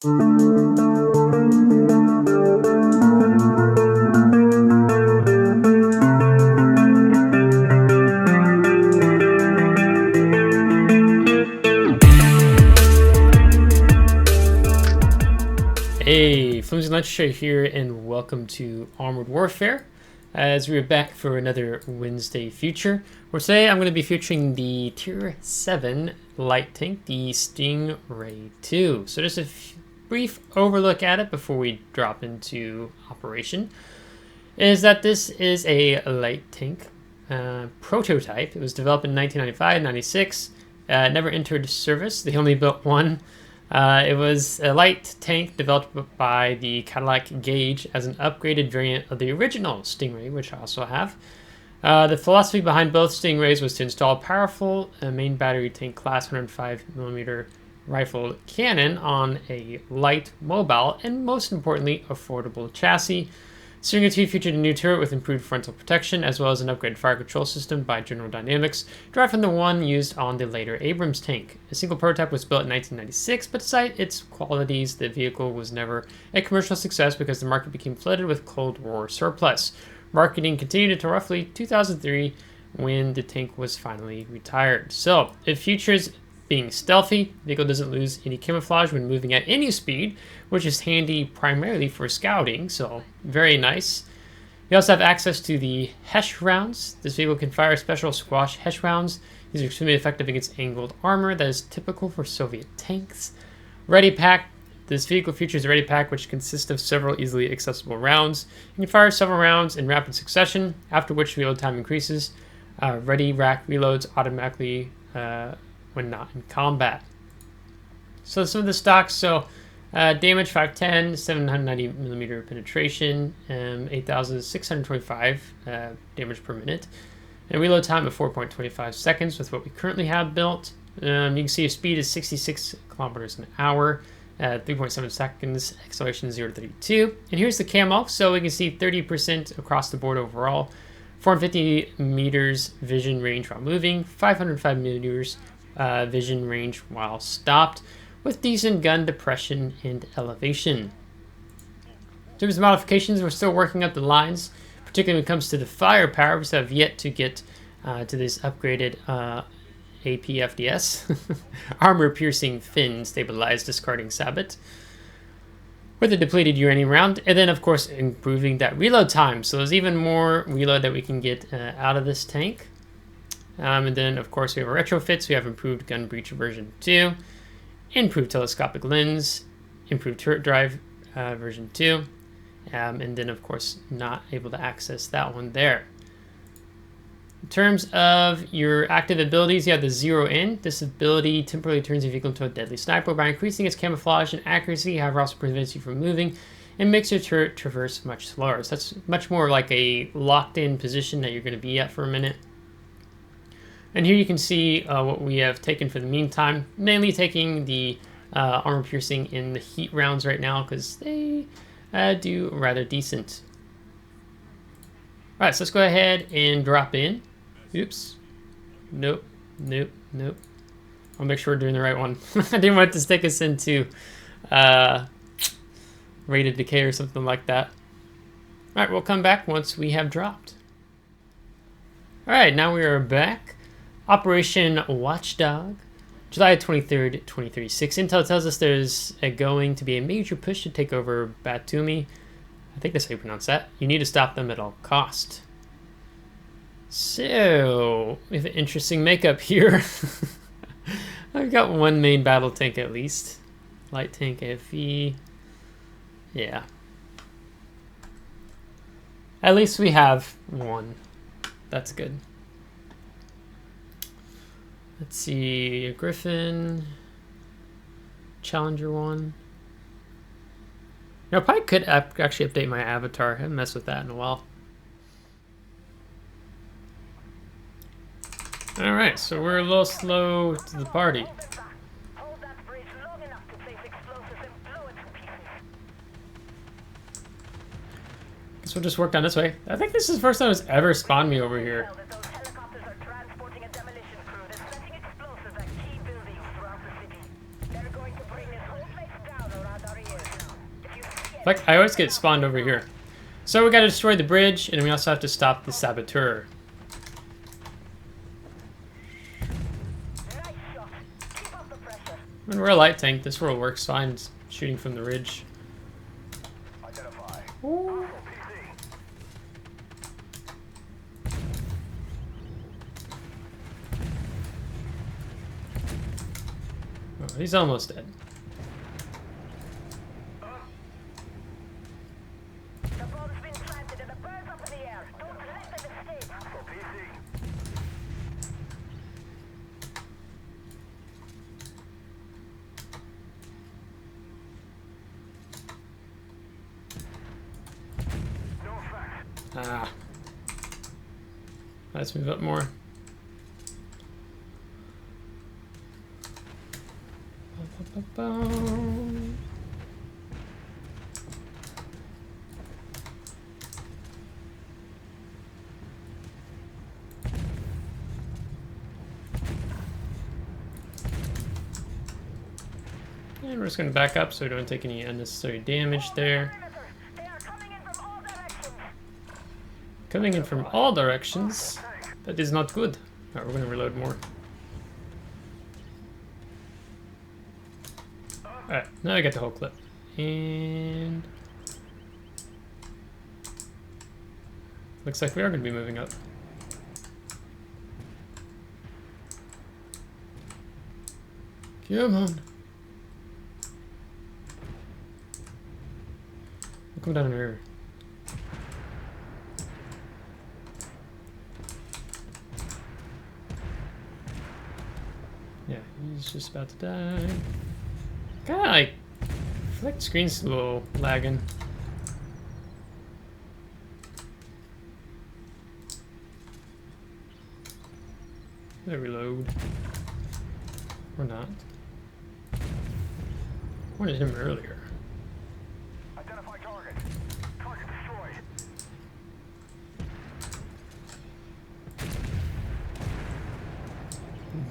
Hey, FlimsyLunchTray here, and welcome to Armored Warfare, as we are back for another Wednesday feature, where today I'm going to be featuring the Tier 7 Light Tank, the Stingray 2. So just a brief overlook at it before we drop into operation, is that this is a Light Tank prototype. It was developed in 1995-96, never entered service. They only built one. It was a light tank developed by the Cadillac Gauge as an upgraded variant of the original Stingray, which I also have. The philosophy behind both Stingrays was to install a powerful main battery tank class 105mm rifle cannon on a light, mobile, and most importantly, affordable chassis. Stingray 2 featured a new turret with improved frontal protection, as well as an upgraded fire control system by General Dynamics, derived from the one used on the later Abrams tank. A single prototype was built in 1996, but despite its qualities, the vehicle was never a commercial success because the market became flooded with Cold War surplus. Marketing continued until roughly 2003, when the tank was finally retired. So, it features being stealthy. The vehicle doesn't lose any camouflage when moving at any speed, which is handy primarily for scouting, so very nice. You also have access to the HESH rounds. This vehicle can fire special squash HESH rounds. These are extremely effective against angled armor that is typical for Soviet tanks. Ready pack. This vehicle features a ready pack which consists of several easily accessible rounds. You can fire several rounds in rapid succession, after which reload time increases. Ready rack reloads automatically when not in combat. So some of the stocks, damage 510, 790mm penetration, 8,625 damage per minute, and reload time of 4.25 seconds with what we currently have built. You can see your speed is 66 kilometers an hour, 3.7 seconds, acceleration 0 to 32. And here's the camo, so we can see 30% across the board overall, 450 meters vision range while moving, 505 meters vision range while stopped, with decent gun depression and elevation. In terms of modifications, we're still working up the lines, particularly when it comes to the firepower. We still have yet to get to this upgraded APFDS, armor-piercing fin stabilized discarding sabot, with a depleted uranium round, and then of course improving that reload time. So there's even more reload that we can get out of this tank. And then of course we have our retrofits. We have improved gun breech version 2, improved telescopic lens, improved turret drive version 2, and then of course not able to access that one there. In terms of your active abilities, you have the Zero In. This ability temporarily turns your vehicle into a deadly sniper by increasing its camouflage and accuracy, however also prevents you from moving and makes your turret traverse much slower. So that's much more like a locked in position that you're going to be at for a minute. And here you can see what we have taken for the meantime, mainly taking the armor piercing in the heat rounds right now because they do rather decent. Alright, so let's go ahead and drop in. Oops. Nope. Nope. Nope. I'll make sure we're doing the right one. I didn't want to stick us into rate of decay or something like that. Alright, we'll come back once we have dropped. Alright, now we are back. Operation Watchdog, July 23rd, 2036. Intel tells us there's going to be a major push to take over Batumi. I think that's how you pronounce that. You need to stop them at all cost. So, we have an interesting makeup here. I've got one main battle tank at least. Light Tank FE. Yeah. At least we have one. That's good. Let's see, a Griffin, Challenger 1. You know, I probably could actually update my avatar. I haven't messed with that in a while. Alright, so we're a little slow to the party. Guess we'll just work down this way. I think this is the first time it's ever spawned me over here. Like, I always get spawned over here. So we gotta destroy the bridge, and we also have to stop the saboteur. When we're a light tank, this world works fine, it's shooting from the ridge. Ooh. Oh, he's almost dead. Ah. Let's move up more. And we're just going to back up so we don't take any unnecessary damage there. Coming in from all directions. That is not good. Alright, we're going to reload more. Alright, now I got the whole clip. And looks like we are going to be moving up. Come on. We'll come down here. Yeah, he's just about to die. Kinda like, I feel like the screen's a little lagging. Let me reload. Or not. I wanted him earlier. Identify target. Target destroyed.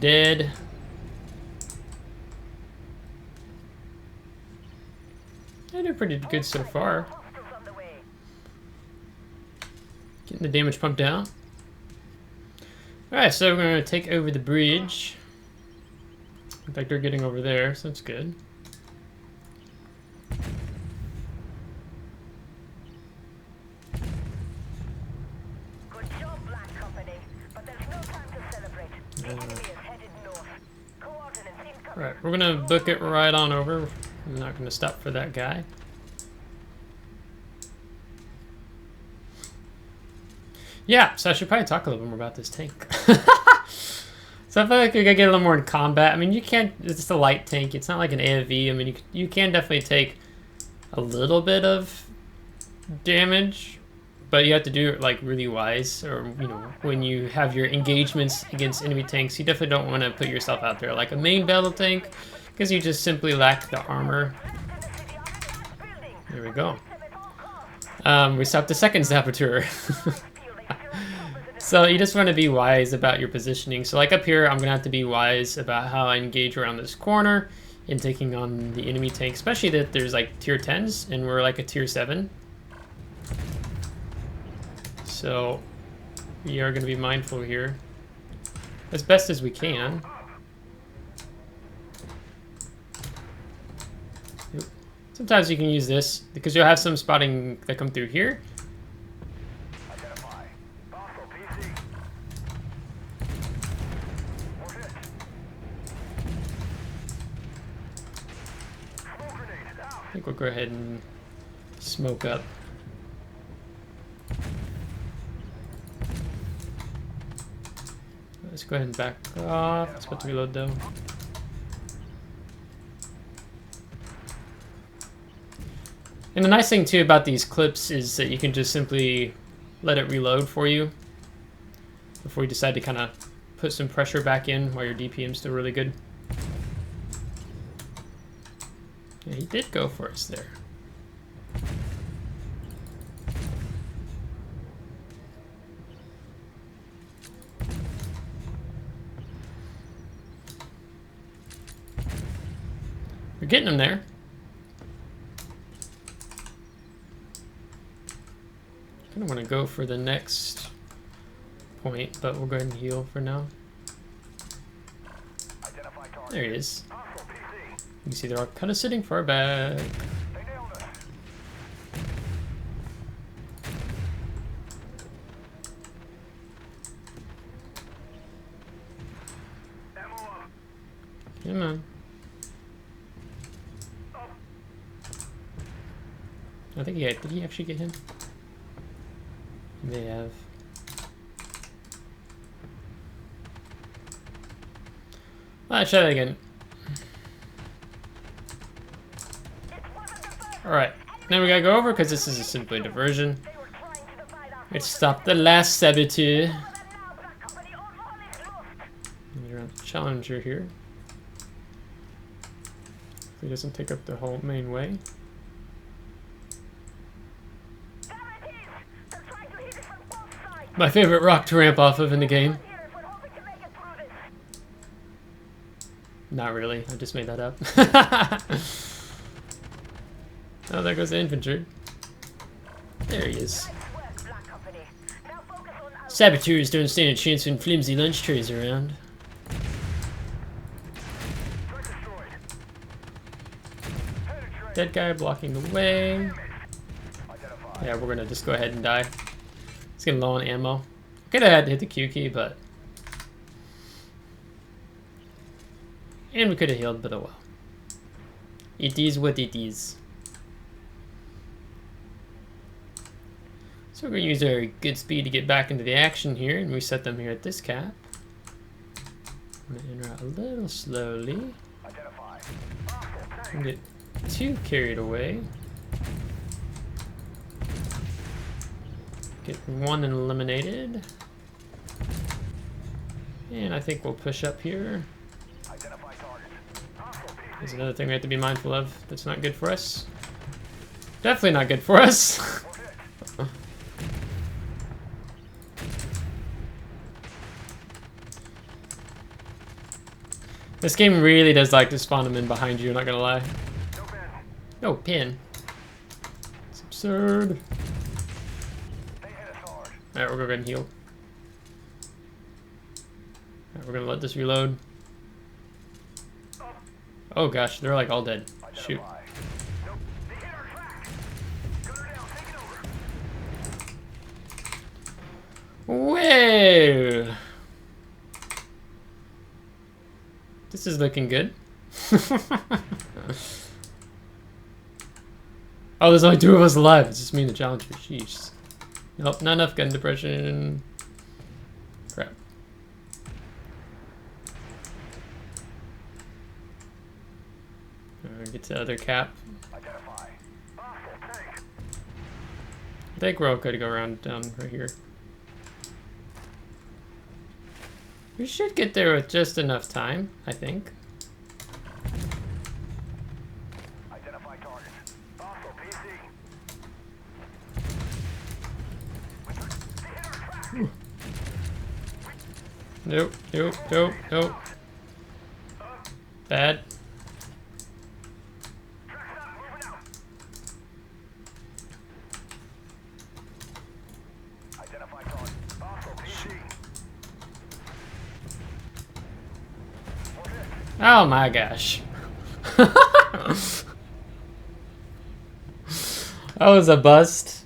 Dead. I did pretty good so far. Getting the damage pumped out. Alright, so we're going to take over the bridge. In fact, they're getting over there, so that's good. Good job, Black Company. But there's no time to celebrate. The enemy is headed north. Coordinates incoming. Alright, we're going to book it right on over. I'm not going to stop for that guy. Yeah, so I should probably talk a little bit more about this tank. So I feel like we gotta get a little more in combat. I mean, you can't, it's a light tank. It's not like an AFV. I mean, you can definitely take a little bit of damage, but you have to do it like really wise, or, you know, when you have your engagements against enemy tanks, you definitely don't want to put yourself out there like a main battle tank, because you just simply lack the armor. There we go. We stopped the second saboteur. So you just want to be wise about your positioning. So like up here, I'm going to have to be wise about how I engage around this corner in taking on the enemy tank, especially that there's like tier 10s and we're like a tier 7. So we are going to be mindful here as best as we can. Sometimes you can use this because you'll have some spotting that come through here. I think we'll go ahead and smoke up. Let's go ahead and back off. It's about to reload though. And the nice thing too about these clips is that you can just simply let it reload for you before you decide to kind of put some pressure back in while your DPM's still really good. Yeah, he did go for us there. We're getting him there. kind of want to go for the next point, but we'll go ahead and heal for now. There he is. You can see they're all kind of sitting far back. Come on. I think did he actually get him? He may have. Let's try that again. Alright, now we gotta go over because this is simply a diversion. Let's stop the last saboteur. You're on the challenger here. He doesn't take up the whole main way. My favorite rock to ramp off of in the game. Not really, I just made that up. Oh, there goes the infantry. There he is. Saboteurs don't stand a chance when FlimsyLunchTray's around. Dead guy blocking the way. Yeah, we're gonna just go ahead and die. He's getting low on ammo. Could have had to hit the Q key, but... And we could have healed, but oh well. It is what it is. So we're going to use our good speed to get back into the action here and reset them here at this cap. I'm going to enter out a little slowly. Don't get too carried away. Get one eliminated. And I think we'll push up here. There's another thing we have to be mindful of that's not good for us. Definitely not good for us. This game really does like to spawn them in behind you, not gonna lie. No pin. It's absurd. Alright, we're gonna go ahead and heal. Alright, we're gonna let this reload. Oh gosh, they're like all dead. Shoot. Whoa! This is looking good. Oh, there's only 2 of us alive. It's just me and the challenger. Jeez. Nope, not enough gun depression. Crap. Get to the other cap. I think we're okay to go around down right here. We should get there with just enough time, I think. Identify target. Nope, nope, nope, nope. Bad. Oh my gosh. That was a bust.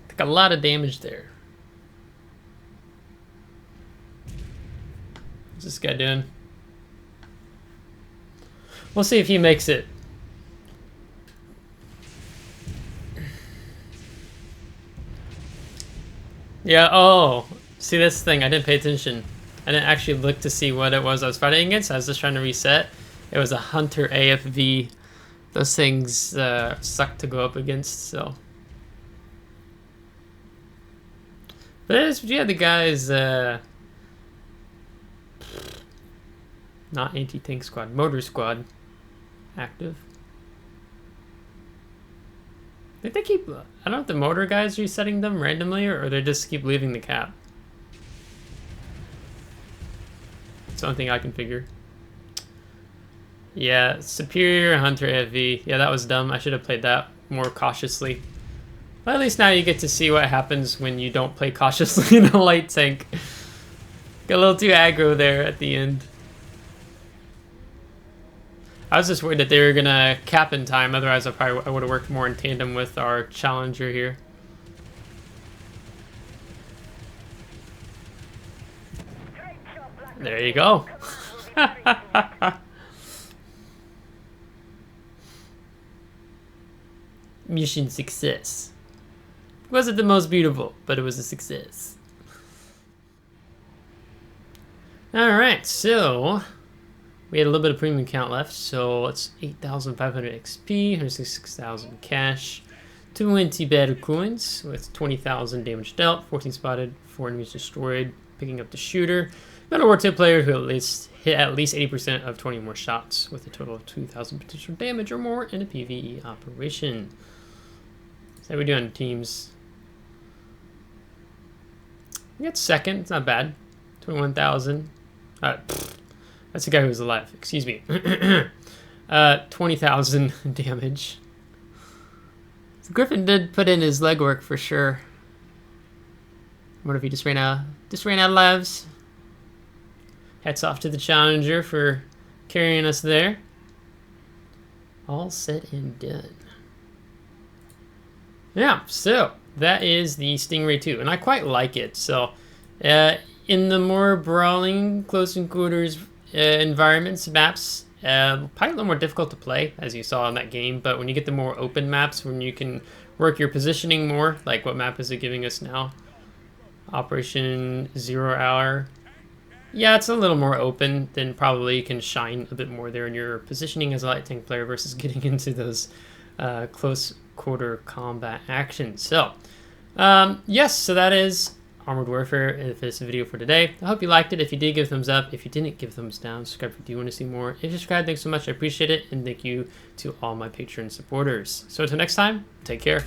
Took a lot of damage there. What's this guy doing? We'll see if he makes it. Yeah, oh. See this thing, I didn't pay attention. I didn't actually look to see what it was I was fighting against. I was just trying to reset. It was a Hunter AFV. Those things suck to go up against, so. But yeah, the guys, not anti-tank squad, motor squad. Active. Did they keep... I don't know if the motor guys resetting them randomly or they just keep leaving the cap. It's the only thing I can figure. Yeah, Superior, Hunter, Heavy. Yeah, that was dumb. I should have played that more cautiously. But at least now you get to see what happens when you don't play cautiously in a light tank. Got a little too aggro there at the end. I was just worried that they were gonna cap in time, otherwise I would have worked more in tandem with our challenger here. There you go. Mission success. Wasn't the most beautiful, but it was a success. Alright, so we had a little bit of premium count left, so it's 8,500 XP, 166,000 cash, 20 battle coins with 20,000 damage dealt, 14 spotted, 4 enemies destroyed, picking up the shooter. Metal War 2 player who at least hit at least 80% of 20 more shots with a total of 2,000 potential damage or more in a PvE operation. So how we doing, teams? We got second, it's not bad. 21,000. That's the guy who's alive, excuse me. 20,000 damage. So Griffin did put in his legwork for sure. I wonder if he just ran out of lives. Hats off to the challenger for carrying us there. All said and done. Yeah, so that is the Stingray 2, and I quite like it. So in the more brawling, close quarters environments, maps, probably a little more difficult to play, as you saw in that game, but when you get the more open maps, when you can work your positioning more, like what map is it giving us now? Operation 0 Hour. Yeah, it's a little more open, then probably you can shine a bit more there in your positioning as a light tank player versus getting into those close quarter combat action. So, yes, so that is Armored Warfare. If it's a video for today, I hope you liked it. If you did, give a thumbs up. If you didn't, give a thumbs down. Subscribe if you do want to see more. If you subscribe, thanks so much. I appreciate it. And thank you to all my Patreon supporters. So until next time, take care.